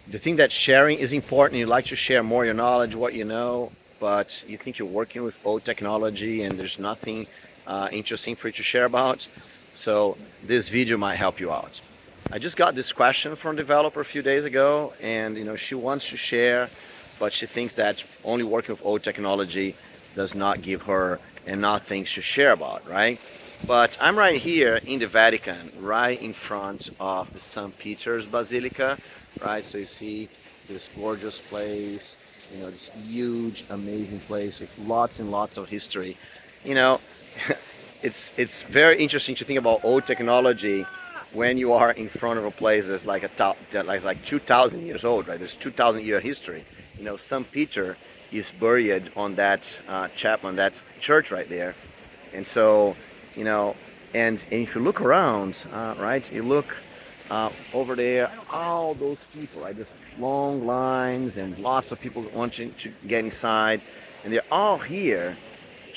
the thing that sharing is important. You like to share more your knowledge, what you know, but you think you're working with old technology and there's nothing interesting for you to share about. So this video might help you out. I just got this question from a developer a few days ago, and she wants to share, but she thinks that only working with old technology does not give her enough things to share about, right? But I'm right here in the Vatican, right in front of the St. Peter's Basilica, right? So you see this gorgeous place, this huge, amazing place with lots and lots of history. You know, it's very interesting to think about old technology when you are in front of a place that's like like 2,000 years old, right? There's 2,000-year history. St. Peter is buried on that chapel, on that church right there, and so and if you look around, right, you look over there, all those people, right? There's long lines and lots of people wanting to get inside, and they're all here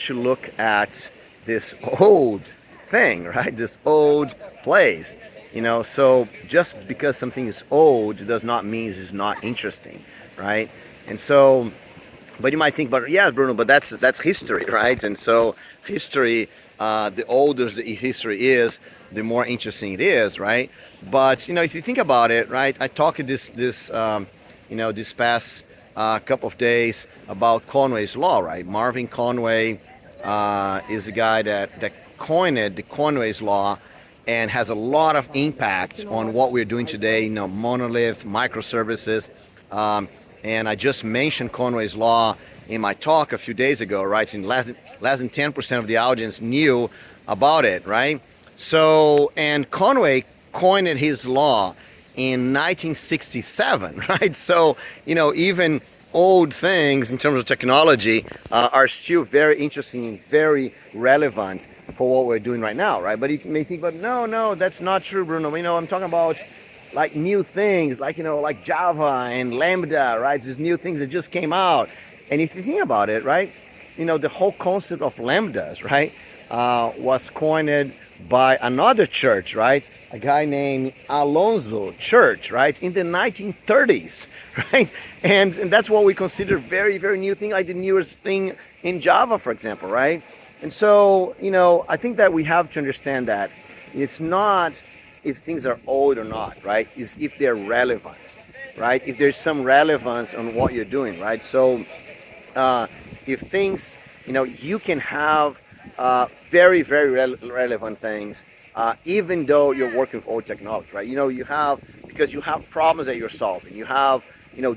to look at this old thing, right? This old place. So just because something is old does not mean it's not interesting, right? And so, but you might think, but yeah, Bruno, but that's history, right? And so history, the older the history is, the more interesting it is, right? But if you think about it, right? I talked this past couple of days about Conway's Law, right? Marvin Conway is a guy that coined the Conway's Law and has a lot of impact on what we're doing today. Monolith, microservices, and I just mentioned Conway's Law in my talk a few days ago, right? And less than 10% of the audience knew about it, right? So, and Conway coined his law in 1967, right? So, even old things in terms of technology are still very interesting and very relevant for what we're doing right now, right? But you may think, but no, that's not true, Bruno. I'm talking about like new things, like Java and Lambda, right? These new things that just came out. And if you think about it, right, the whole concept of Lambdas, right, was coined by another church, right? A guy named Alonzo Church, right, in the 1930s, right? And that's what we consider very, very new thing, like the newest thing in Java, for example, right? And so, I think that we have to understand that it's not if things are old or not, right? It's if they're relevant, right? If there's some relevance on what you're doing, right? So if things, you can have very, very relevant things, even though you're working with old technology, right? Because you have problems that you're solving, you have,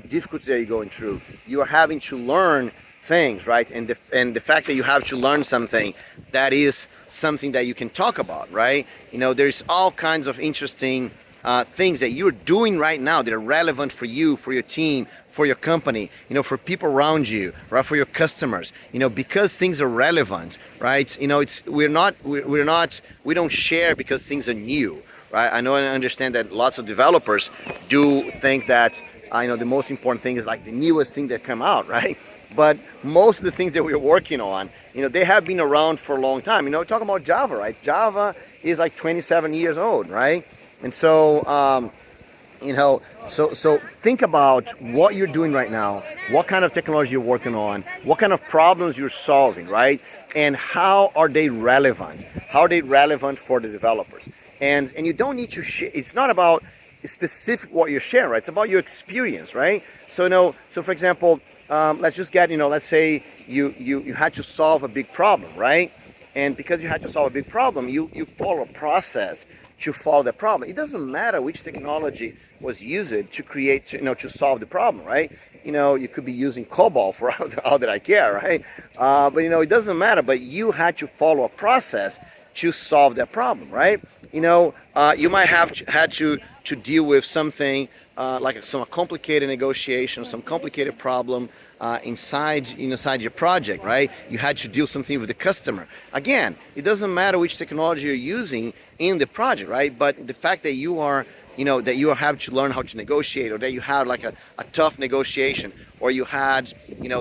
difficulties that you're going through, you are having to learn things, right? And the fact that you have to learn something, that is something that you can talk about, right? There's all kinds of interesting things that you're doing right now that are relevant for you, for your team, for your company, for people around you, right? For your customers, because things are relevant, right? We don't share because things are new, right? I know and understand that lots of developers do think that, the most important thing is like the newest thing that come out, right? But most of the things that we're working on, they have been around for a long time. Talking about Java, right? Java is like 27 years old, right? And so, so think about what you're doing right now, what kind of technology you're working on, what kind of problems you're solving, right? And how are they relevant? How are they relevant for the developers? And you don't need to share. It's not about specific what you're sharing, right? It's about your experience, right? So, so for example, let's just get, let's say you had to solve a big problem, right? And because you had to solve a big problem, you follow a process to solve the problem. It doesn't matter which technology was used to create, to solve the problem, right? You could be using COBOL for all that I care, right? But it doesn't matter. But you had to follow a process to solve that problem, right? You might have had to deal with something like some complicated negotiation, some complicated problem inside your project, right? You had to do something with the customer. Again, it doesn't matter which technology you're using in the project, right? But the fact that you are that you have to learn how to negotiate, or that you had like a tough negotiation, or you had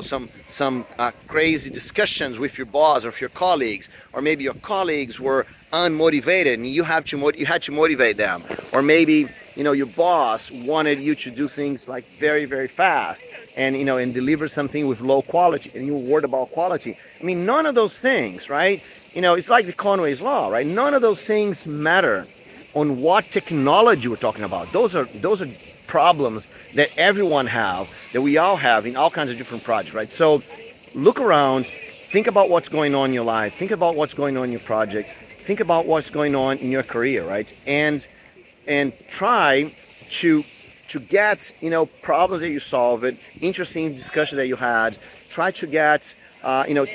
some crazy discussions with your boss or with your colleagues, or maybe your colleagues were unmotivated and you had to motivate them, or maybe your boss wanted you to do things like very very fast, and deliver something with low quality, and you were worried about quality. I mean, none of those things, right? It's like the Conway's law, right? None of those things matter on what technology we're talking about. Those are problems that everyone have, that we all have in all kinds of different projects, right? So look around, think about what's going on in your life, think about what's going on in your project, think about what's going on in your career, right? And try to get problems that you solve, it interesting discussion that you had, try to get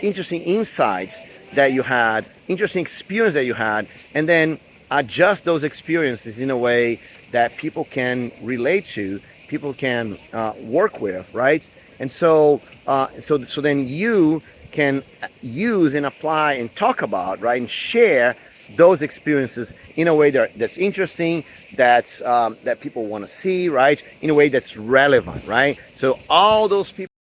interesting insights that you had, interesting experience that you had, and then adjust those experiences in a way that people can relate to, people can work with, right? And so then you can use and apply and talk about, right, and share those experiences in a way that's interesting, that people want to see, right, in a way that's relevant, right? So all those people